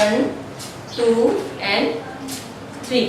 1, 2 and 3,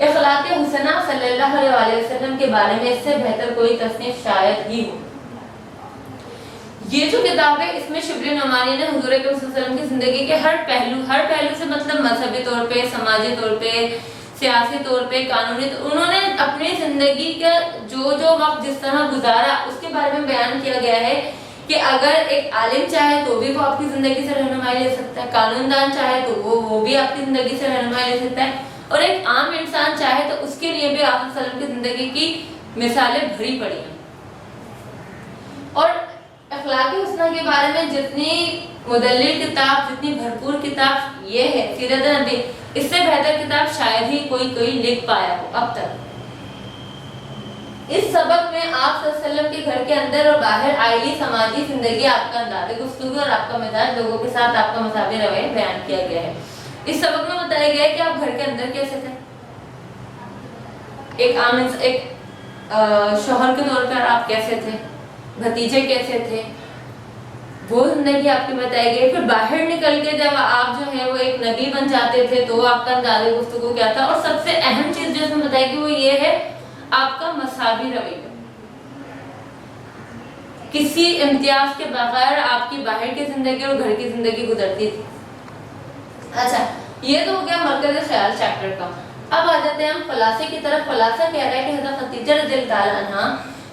اخلاق حسنہ صلی اللہ علیہ وسلم کے بارے میں اس سے بہتر کوئی تصنیف شاید ہی ہو۔ یہ جو کتاب ہے اس میں شبلی نعمانی نے حضور اکرم صلی اللہ علیہ وسلم کی زندگی کے ہر پہلو سے مطلب مذہبی طور پہ، سماجی طور پہ، سیاسی طور پہ، قانونی انہوں نے اپنی زندگی کا جو وقت جس طرح گزارا اس کے بارے میں بیان کیا گیا ہے کہ اگر ایک عالم چاہے تو بھی وہ آپ کی زندگی سے رہنمائی لے سکتا ہے، قانون دان چاہے تو وہ بھی آپ کی زندگی سے رہنمائی لے سکتا ہے، اور ایک عام انسان چاہے تو اس کے لیے بھی آپ صلی اللہ علیہ وسلم کی زندگی کی مثالیں بھری پڑی ہیں۔ اور اخلاق حسنہ کے بارے میں جتنی مدلل کتاب، جتنی بھرپور کتاب یہ ہے سیرت نبی، اس سے بہتر کتاب شاید ہی کوئی لکھ پایا ہو اب تک۔ اس سبق میں آپ صلی اللہ علیہ وسلم کے گھر کے اندر اور باہر آئلی سماجی زندگی، آپ کا انداز گفتگو اور آپ کا مزاج، لوگوں کے ساتھ آپ کا مصابی رویہ بیان کیا گیا ہے۔ اس سبق میں بتایا گیا ہے کہ آپ گھر کے اندر کیسے تھے، ایک شوہر کے طور پر آپ کیسے تھے، بھتیجے کیسے تھے، وہ زندگی آپ کی بتائی گئی۔ پھر باہر نکل کے جب آپ جو ہے وہ ایک نبی بن جاتے تھے تو آپ کا انداز گفتگو کیا تھا، اور سب سے اہم چیز جو اس میں بتائی گئی وہ یہ ہے آپ کا مصابی رویہ، کسی امتیاز کے بغیر آپ کی باہر کی زندگی اور گھر کی زندگی گزرتی تھی۔ اچھا، یہ تو ہو گیا مرکز خیال چیپٹر کا۔ اب آ جاتے ہیں ہم خلاصے کی طرف۔ خلاصہ کہہ رہا ہے کہ حضرت خدیجہ رضی اللہ عنہا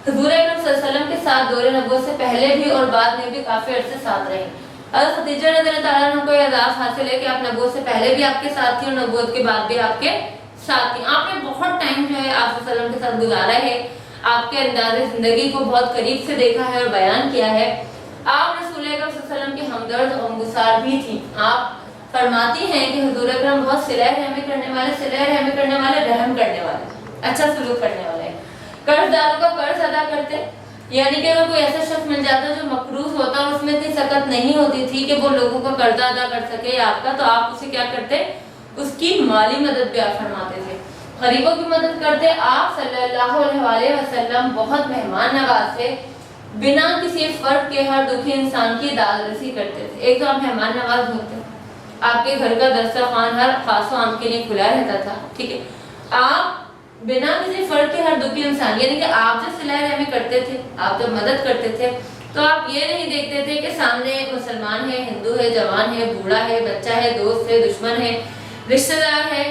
حضور اکرم صلی اللہ علیہ وسلم کے ساتھ دور نبوت سے پہلے بھی اور بعد میں بھی کافی عرصے ساتھ رہے۔ حضرت خدیجہ رضی اللہ عنہ کو یہ اعزاز حاصل ہے کہ آپ نبوت سے پہلے بھی آپ کے ساتھ تھی اور نبوت کے بعد بھی آپ کے ساتھ تھی۔ آپ نے بہت ٹائم جو ہے آپ صلی اللہ علیہ وسلم کے ساتھ گزارا ہے، آپ کے انداز زندگی کو بہت قریب سے دیکھا ہے اور بیان کیا ہے۔ آپ رسول اکرم صلی اللہ علیہ وسلم کی ہمدرد اور غمگسار بھی تھیں۔ آپ فرماتی ہیں کہ حضور اکرم بہت صلہ رحمی کرنے والے، رحم کرنے والے، اچھا سلوک کرنے والے، قرض داروں کا قرض ادا کرتے، یعنی کہ اگر کوئی ایسا شخص مل جاتا جو مقروض ہوتا اور اس میں اتنی سخت نہیں ہوتی تھی کہ وہ لوگوں کا قرض ادا کر سکے آپ کا، تو آپ اسے کیا کرتے، اس کی مالی مدد بھی آپ فرماتے تھے، غریبوں کی مدد کرتے۔ آپ صلی اللہ علیہ وسلم بہت مہمان نواز تھے، بنا کسی فرق کے ہر دکھی انسان کی داد رسی کرتے تھے۔ ایک تو آپ مہمان نواز ہوتے، آپ کے گھر کا دسترخوان ہر خاص و عام کے لیے کھلا رہتا تھا، ٹھیک ہے۔ آپ بنا کسی فرق کے ہر دکھی انسان، یعنی کہ آپ جب صلہ رحمی کرتے تھے، آپ جب مدد کرتے تھے، تو آپ یہ نہیں دیکھتے تھے کہ سامنے مسلمان ہے، ہندو ہے، جوان ہے، بوڑھا ہے، بچہ ہے، دوست ہے، دشمن ہے، رشتہ دار ہے،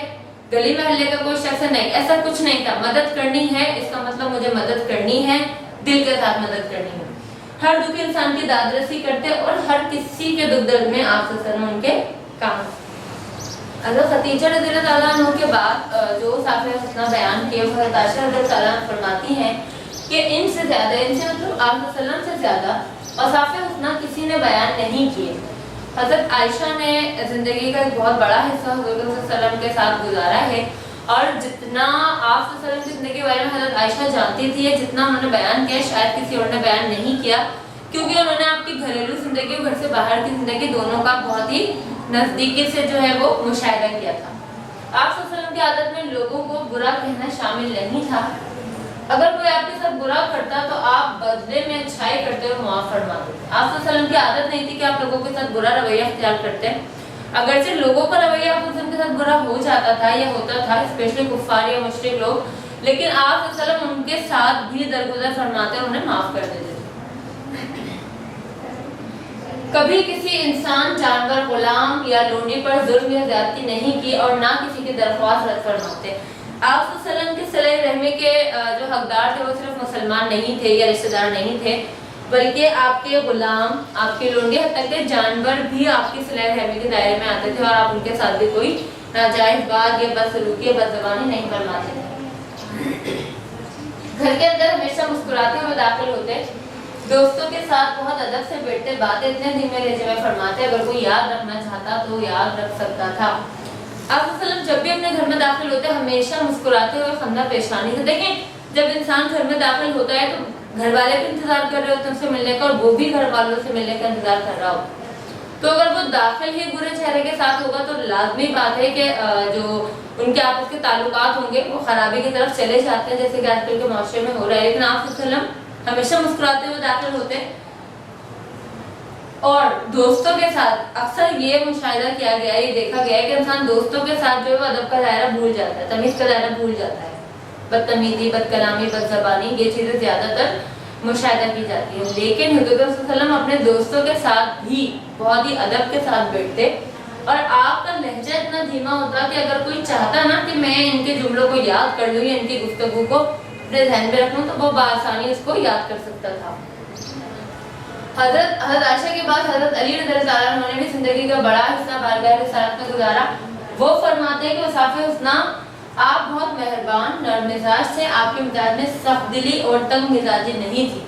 گلی محلے کا کوئی شخص ہے، نہیں، ایسا کچھ نہیں تھا۔ مدد کرنی ہے اس کا مطلب مجھے مدد کرنی ہے، دل کے ساتھ مدد کرنی ہے۔ ہر دکھی انسان کی داد رسی کرتے اور ہر کسی کے دکھ درد میں آپ صلی اللہ علیہ وسلم ان کے کام۔ حضرت خدیجہ رضی اللہ عنہ کے بعد جو صافیہ حسنہ بیان کیے وہ حضرت عائشہ رضی اللہ عنہ فرماتی ہیں کہ ان سے زیادہ، ان سے مطلب آپ صلی اللہ علیہ وسلم سے زیادہ صافیہ حسنہ کسی نے بیان نہیں کیے۔ حضرت عائشہ نے زندگی کا ایک بہت بڑا حصہ حضور صلی اللہ علیہ وسلم کے ساتھ گزارا ہے، اور جتنا آپ صلی اللہ علیہ وسلم کی زندگی کے بارے میں حضرت عائشہ جانتی تھی، جتنا انہوں نے بیان کیا شاید کسی اور نے بیان نہیں کیا، کیونکہ انہوں نے آپ کی گھریلو زندگی اور گھر سے باہر کی زندگی دونوں کا بہت ہی نزدیکی سے جو ہے وہ مشاہدہ کیا تھا۔ آپ صلی اللہ علیہ وسلم کی عادت میں لوگوں کو برا کہنا شامل نہیں تھا۔ اگر کوئی آپ کے ساتھ برا کرتا تو آپ بدلے میں اچھائی کرتے اور معاف فرماتے تھے۔ آپ صلی اللہ علیہ وسلم کی عادت نہیں تھی کہ آپ لوگوں کے ساتھ برا رویہ اختیار کرتے، اگرچہ لوگوں کا رویہ آپ صلی اللہ علیہ وسلم کے ساتھ برا ہو جاتا تھا یا ہوتا تھا، اسپیشلی کفار یا مشرک لوگ، لیکن آپ صلی اللہ علیہ وسلم ان کے ساتھ بھی درگزر فرماتے اور انہیں معاف کر دیتے تھے۔ کبھی کسی انسان، جانور، غلام یا لونڈی پر ظلم یا زیادتی نہیں کی اور نہ کسی کی درخواست رد فرماتے۔ آپ صلی اللہ علیہ وسلم کے صلہ رحمی کے جو حقدار تھے وہ صرف مسلمان نہیں تھے یا رشتہ دار نہیں تھے، بلکہ آپ کے غلام، آپ کے لونڈی، حتیٰ کہ جانور بھی آپ کی صلہ رحمی کے دائرے میں آتے تھے، اور آپ ان کے ساتھ بھی کوئی ناجائز بات یا بدسلوکی یا بدزبانی نہیں فرماتے تھے۔ گھر کے اندر ہمیشہ مسکراتے ہوئے داخل ہوتے، دوستوں کے ساتھ بہت ادب سے بیٹھتے، باتیں اتنے دھیمے لہجے میں فرماتے، اگر کوئی یاد رکھنا چاہتا تو یاد رکھ سکتا تھا۔ آپ صلی اللہ علیہ وسلم جب بھی اپنے گھر میں داخل ہوتے ہمیشہ مسکراتے ہوئے خندہ پیشانی سے۔ دیکھیں، جب انسان گھر میں داخل ہوتا ہے تو گھر والے بھی انتظار کر رہے ہوتے ہیں اس سے ملنے کا، اور وہ بھی گھر والوں سے ملنے کا انتظار کر رہا ہوتا ہے، تو اگر وہ داخل ہی برے چہرے کے ساتھ ہوگا تو لازمی بات ہے کہ جو ان کے آپس کے تعلقات ہوں گے وہ خرابی کی طرف چلے جاتے ہیں، جیسے کہ آج کل کے معاشرے میں ہو رہا ہے۔ لیکن آپ صلی اللہ علیہ وسلم ہمیشہ مسکراتے ہوئے داخل ہوتے، اور دوستوں کے ساتھ اکثر یہ مشاہدہ کیا گیا ہے، یہ دیکھا گیا ہے کہ انسان دوستوں کے ساتھ جو ہے وہ ادب کا دائرہ بھول جاتا ہے، تمیز کا دائرہ بھول جاتا ہے، بدتمیزی، بد کلامی، بد زبانی، یہ چیزیں زیادہ تر مشاہدہ کی جاتی ہے. لیکن حضور صلی اللہ علیہ وسلم اپنے دوستوں کے ساتھ بھی بہت ہی ادب کے ساتھ بیٹھتے اور آپ کا لہجہ اتنا دھیما ہوتا کہ اگر کوئی چاہتا نا کہ میں ان کے جملوں کو یاد کر لوں یا ان کی گفتگو کو اپنے ذہن میں رکھوں تو وہ بآسانی اس کو یاد کر سکتا تھا. حضرت عائشہ کے بعد حضرت علی رضی اللہ عنہ نے بھی زندگی کا بڑا حصہ بارگاہ رسالت میں گزارا. وہ فرماتے ہیں کہ وصاف حسنی آپ بہت مہربان نرم مزاج تھے، آپ کے مزاج میں سخت دلی اور تنگ مزاجی نہیں تھی.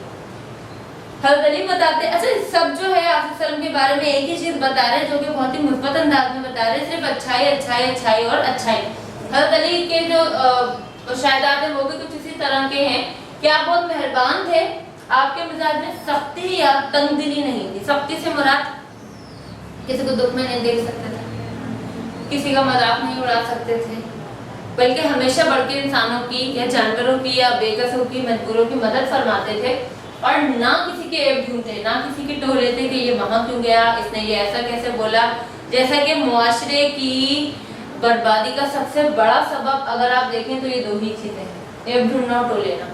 حضرت علی بتاتے ہیں، اچھا سب جو ہے آپ صلی اللہ علیہ وسلم کے بارے میں ایک ہی چیز بتا رہے ہیں جو کہ بہت ہی مثبت انداز میں بتا رہے ہیں، صرف اچھائی اچھائی اچھائی اور اچھائی. حضرت علی کے جو مشاہدات ہیں وہ بھی کچھ اسی طرح کے ہیں کہ آپ بہت مہربان تھے، آپ کے مزاج میں سختی یا تنگ دلی نہیں تھی. سختی سے مراد کسی کو دکھ میں نہیں دیکھ سکتے تھے، کسی کا مذاق نہیں اڑا سکتے تھے، بلکہ ہمیشہ بڑھ کے انسانوں کی یا جانوروں کی یا بے قصوں کی مجبوروں کی مدد فرماتے تھے اور نہ کسی کے عیب ڈھونڈتے، نہ کسی کی ٹو لیتے کہ یہ وہاں کیوں گیا، اس نے یہ ایسا کیسے بولا. جیسا کہ معاشرے کی بربادی کا سب سے بڑا سبب اگر آپ دیکھیں تو یہ دو ہی چیزیں ہیں، عیب ڈھونڈنا اور ٹو لینا.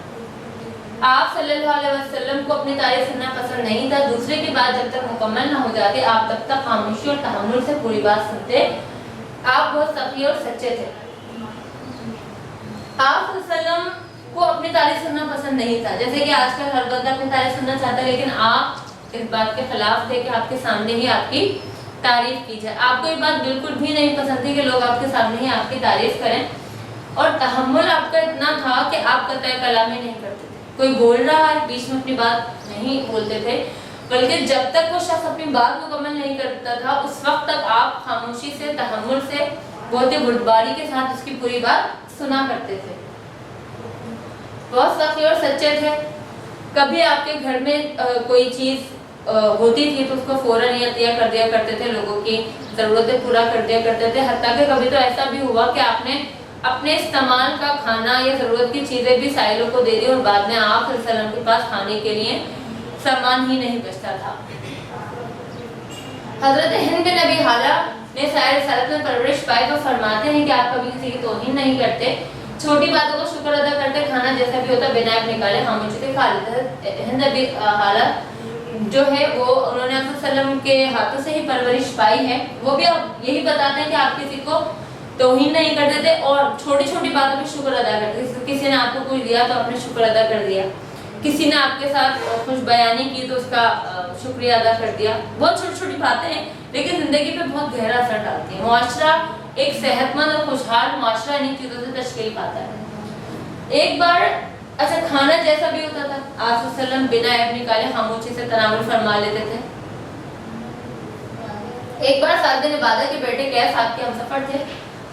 آپ صلی اللہ علیہ وسلم کو اپنی تعریف سننا پسند نہیں تھا، دوسرے کی بات جب تک مکمل نہ ہو جاتی آپ تب تک خاموشی اور تحمل سے پوری بات سنتے. آپ بہت سخی اور سچے تھے. آپ صلی اللہ علیہ وسلم کو اپنی تعریف سننا پسند نہیں تھا، جیسے کہ آج کل ہر بندہ اپنی تعریف سننا چاہتا ہے، لیکن آپ اس بات کے خلاف تھے کہ آپ کے سامنے ہی آپ کی تعریف کی جائے. آپ کو یہ بات بالکل بھی نہیں پسند تھی کہ لوگ آپ کے سامنے ہی آپ کی تعریف کریں. اور تحمل آپ کا اتنا تھا کہ آپ قطع کلام ہی نہیں کرتے تھے. کوئی بول رہا ہے بیچ میں اپنی بات نہیں بولتے تھے، بلکہ جب تک وہ شخص اپنی بات مکمل نہیں کرتا تھا اس وقت تک آپ خاموشی سے، تحمل سے، بہت ہی بردباری کے ساتھ اس کی پوری بات سنا کرتے تھے. بہت سخی اور سچے تھے. کبھی آپ کے گھر میں کوئی چیز ہوتی تھی تو اس کو فوراً عطیہ کر دیا کرتے تھے، لوگوں کی ضرورتیں پورا کر دیا کرتے تھے. حتیٰ کہ کبھی تو ایسا بھی ہوا کہ آپ نے اپنے استعمال کا کھانا یا ضرورت کی چیزیں بھی سائلوں کو دے دی اور بعد میں آپ صلی اللہ علیہ وسلم کے پاس کھانے کے لیے سامان ہی نہیں بچتا تھا. حضرت ہند بن ابی حالہ نے سائر رسالت میں پرورش پائی تو فرماتے ہیں کہ آپ کبھی کسی کی توہین نہیں کرتے، چھوٹی باتوں کو شکر ادا کرتے، کھانا جیسا بھی ہوتا بنا ایب نکالے خاموشی سے کھا لیتے. ہند ابی حالہ جو ہے وہ انہوں نے آپ صلی اللہ علیہ وسلم کے ہاتھوں سے ہی پرورش پائی ہے. وہ بھی اب یہی بتاتے ہیں کہ آپ کسی کو توہین نہیں کرتے تھے اور چھوٹی چھوٹی باتوں پہ شکر ادا کرتے تھے. کسی نے آپ کو کچھ دیا تو آپ نے شکر ادا کر دیا، کسی نے آپ کے ساتھ خوش بیانی کی تو اس کا شکریہ ادا کر دیا. بہت چھوٹی چھوٹی باتیں ہیں لیکن زندگی پہ بہت گہرا اثر ڈالتی ہیں. معاشرہ ایک صحت مند اور خوشحال معاشرہ انہیں چیزوں سے تشکیل پاتا ہے. ایک بار اچھا کھانا جیسا بھی ہوتا تھا آپ صلی اللہ علیہ وسلم بنا ایب نکالے خاموشی سے تناول فرما لیتے تھے. ایک بار سعد بن عبادہ کے بیٹے قیس آپ کے ہمسفر تھے،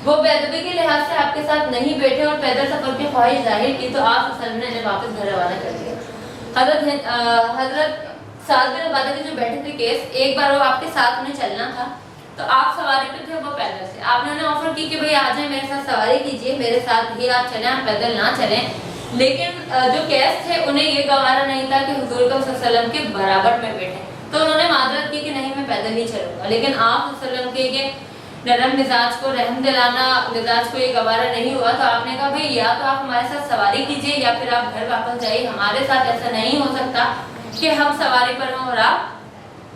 وہ بے ادبی کے لحاظ سے آپ کے ساتھ نہیں بیٹھے اور پیدل سفر کی خواہش ظاہر کی تو آپ صلی اللہ علیہ وسلم نے انہیں واپس گھر روانہ کر دیا. حضرت سعد بن عبادہ کے جو بیٹھے تھے قیس، ایک بار وہ آپ کے ساتھ انہیں چلنا تھا تو آپ سواری پہ تھے، وہ پیدل سے. آپ نے انہیں آفر کی کہ بھئی آ جائیں میرے ساتھ سواری کیجئے، میرے ساتھ ہی آپ چلیں، آپ پیدل نہ چلیں. لیکن جو قیس تھے انہیں یہ گوارا نہیں تھا کہ حضور صلی اللہ علیہ وسلم کے برابر میں بیٹھیں، تو انہوں نے معذرت کی کہ نہیں میں پیدل ہی چلوں گا. لیکن آپ صلی اللہ علیہ وسلم کے یہ نرم مزاج کو، رحم دلانا مزاج کو یہ گوارا نہیں ہوا تو آپ نے کہا بھئی یا تو آپ ہمارے ساتھ سواری کیجئے یا پھر آپ گھر واپس جائیے. ہمارے ساتھ ایسا نہیں ہو سکتا کہ ہم سواری پر ہوں اور آپ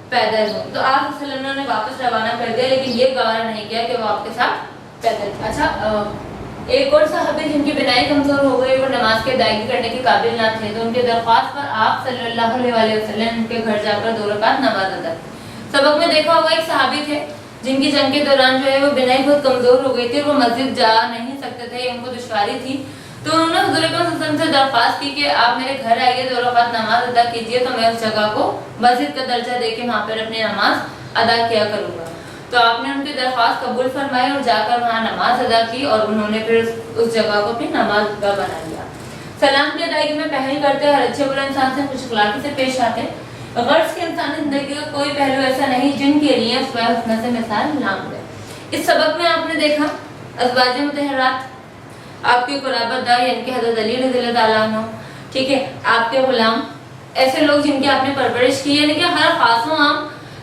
پیدل ہوں. تو آپ صلی اللہ علیہ وسلم نے واپس روانہ کر دیا، لیکن یہ گوارا نہیں کیا کہ وہ آپ کے ساتھ پیدل. اچھا ایک اور صحابی جن کی بنائی کمزور ہو گئی، وہ نماز کی ادائیگی کرنے کے قابل نہ تھے، تو ان کے درخواست پر آپ صلی اللہ علیہ وسلم ان کے گھر جا کر 2 رکعت نماز ادا کی. سبق میں دیکھا ہوگا ایک صحابی تھے جن کی جنگ کے دوران جو ہے وہ بنائی بہت کمزور ہو گئی تھی، وہ مسجد جا نہیں سکتے تھے، ان کو دشواری تھی. تو انہوں نے حضور صلی اللہ علیہ وسلم سے درخواست کی کہ آپ میرے گھر آئیے، 2 رکعت نماز ادا کیجیے تو میں اس جگہ کو مسجد کا درجہ دے کے وہاں پر اپنی نماز ادا کیا کروں گا. تو آپ نے ان کی درخواست قبول فرمائی اور جا کر وہاں نماز ادا کی اور انہوں نے پھر اس جگہ کو اپنی نماز گاہ بنا لیا. سلام کی ادائیگی میں پہل کرتے ہر اچھے برے انسان سے خوش اخلاقی سے پیش آتے. غرض کی انسانی زندگی کا کوئی پہلو ایسا نہیں جن کے لیے اسوہ حسنہ سے مثال نہ ملے. اس سبق میں آپ نے دیکھا ازواج مطہرات، آپ کے قرابت دار یعنی کہ حضرت علی رضی اللہ تعالیٰ عنہ، ٹھیک ہے، آپ کے غلام، ایسے لوگ جن کی آپ نے پرورش کی، یعنی کہ ہر خاص و عام